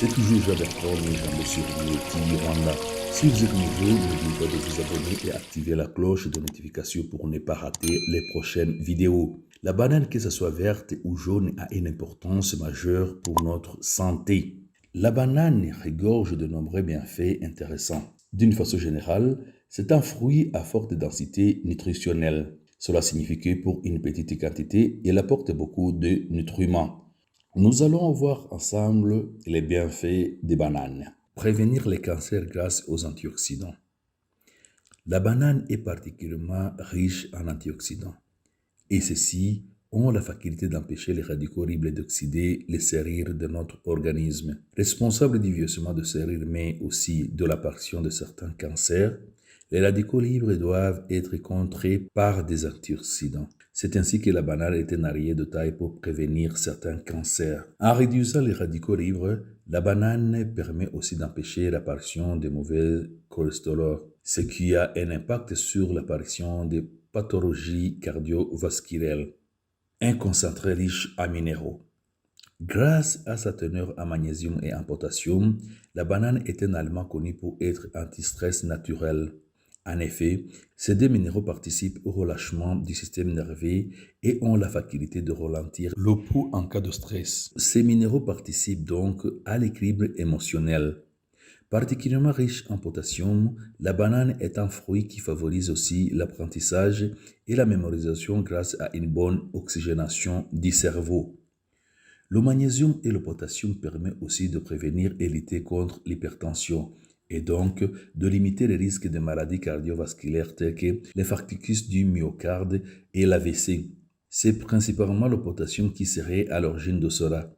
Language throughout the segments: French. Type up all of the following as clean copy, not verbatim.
C'est toujours Jean Bertrand, Jean sur TV Rwanda. Si vous êtes nouveau, n'oubliez pas de vous abonner et activer la cloche de notification pour ne pas rater les prochaines vidéos. La banane, que ce soit verte ou jaune, a une importance majeure pour notre santé. La banane regorge de nombreux bienfaits intéressants. D'une façon générale, c'est un fruit à forte densité nutritionnelle. Cela signifie que pour une petite quantité, il apporte beaucoup de nutriments. Nous allons voir ensemble les bienfaits des bananes. Prévenir les cancers grâce aux antioxydants. La banane est particulièrement riche en antioxydants et ceux-ci ont la faculté d'empêcher les radicaux libres d'oxyder les serrures de notre organisme. Responsables du vieillissement de serrures mais aussi de l'apparition de certains cancers, les radicaux libres doivent être contrés par des antioxydants. C'est ainsi que la banane est un allié de taille pour prévenir certains cancers. En réduisant les radicaux libres, la banane permet aussi d'empêcher l'apparition de mauvais cholestérol, ce qui a un impact sur l'apparition des pathologies cardiovasculaires. Un concentré riche en minéraux. Grâce à sa teneur en magnésium et en potassium, la banane est un aliment connu pour être anti-stress naturel. En effet, ces deux minéraux participent au relâchement du système nerveux et ont la faculté de ralentir le pouls en cas de stress. Ces minéraux participent donc à l'équilibre émotionnel. Particulièrement riche en potassium, la banane est un fruit qui favorise aussi l'apprentissage et la mémorisation grâce à une bonne oxygénation du cerveau. Le magnésium et le potassium permettent aussi de prévenir et lutter contre l'hypertension et donc de limiter les risques de maladies cardiovasculaires telles que l'infarctus du myocarde et l'AVC. C'est principalement le potassium qui serait à l'origine de cela.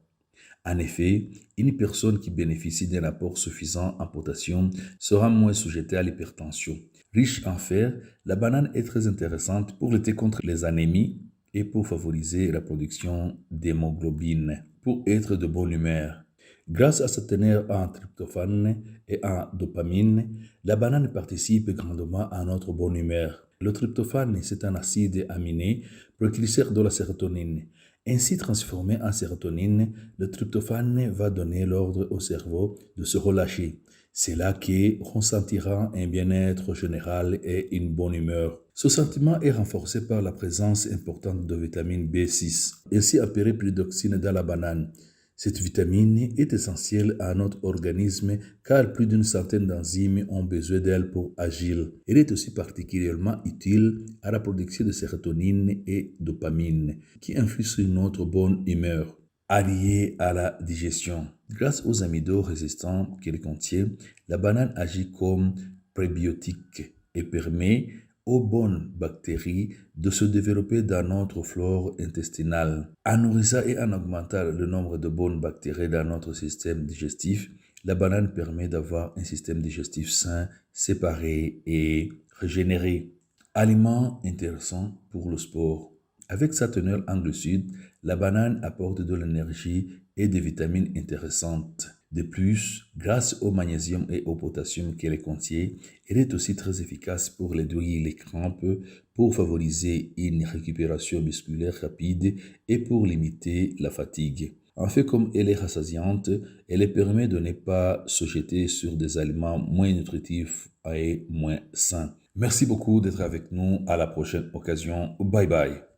En effet, une personne qui bénéficie d'un apport suffisant en potassium sera moins sujettée à l'hypertension. Riche en fer, la banane est très intéressante pour lutter contre les anémies et pour favoriser la production d'hémoglobine, pour être de bonne humeur. Grâce à sa teneur en tryptophane et en dopamine, la banane participe grandement à notre bonne humeur. Le tryptophane, c'est un acide aminé précurseur de la sérotonine. Ainsi transformé en sérotonine, le tryptophane va donner l'ordre au cerveau de se relâcher. C'est là qu'il ressentira un bien-être général et une bonne humeur. Ce sentiment est renforcé par la présence importante de vitamine B6, ainsi appelée pyridoxine dans la banane. Cette vitamine est essentielle à notre organisme car plus d'une centaine d'enzymes ont besoin d'elle pour agir. Elle est aussi particulièrement utile à la production de sérotonine et dopamine qui influent sur notre bonne humeur. Alliée à la digestion. Grâce aux amidons résistants qu'elle contient, la banane agit comme prébiotique et permet aux bonnes bactéries de se développer dans notre flore intestinale. En nourrissant et en augmentant le nombre de bonnes bactéries dans notre système digestif, la banane permet d'avoir un système digestif sain, séparé et régénéré. Aliment intéressant pour le sport. Avec sa teneur en glucides, la banane apporte de l'énergie et des vitamines intéressantes. De plus, grâce au magnésium et au potassium qu'elle contient, elle est aussi très efficace pour réduire les crampes, pour favoriser une récupération musculaire rapide et pour limiter la fatigue. En fait, comme elle est rassasiante, elle permet de ne pas se jeter sur des aliments moins nutritifs et moins sains. Merci beaucoup d'être avec nous. À la prochaine occasion. Bye bye.